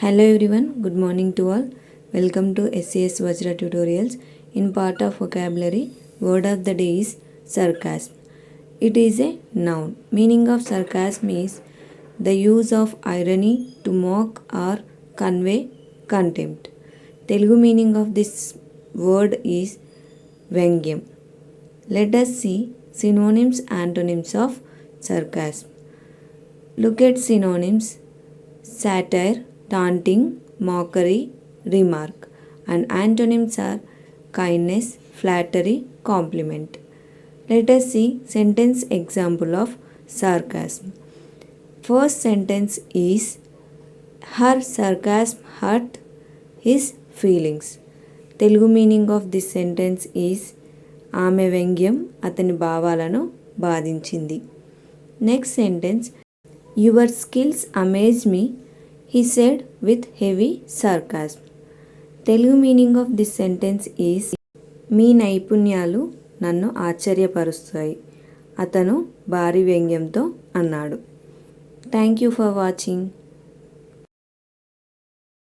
Hello everyone, good morning to all. Welcome to SCS VAJRA Tutorials. In part of vocabulary, word of the day is sarcasm. It is a noun. Meaning of sarcasm is the use of irony to mock or convey contempt. Telugu meaning of this word is Vengyam. Let us see synonyms, antonyms of sarcasm. Look at synonyms: satire, taunting, mockery, remark, and antonyms are kindness, flattery, compliment. Let us see sentence example of sarcasm. First sentence is her sarcasm hurt his feelings. Telugu meaning of this sentence is ఆమె వ్యంగ్యం అతని భావాలను బాధించింది. Next sentence, your skills amaze me, he said with heavy sarcasm. Telugu meaning of this sentence is మీ నైపుణ్యాలు నన్ను ఆశ్చర్యపరుస్తాయి, అతను భారీ వ్యంగ్యంతో అన్నాడు. Thank you for watching.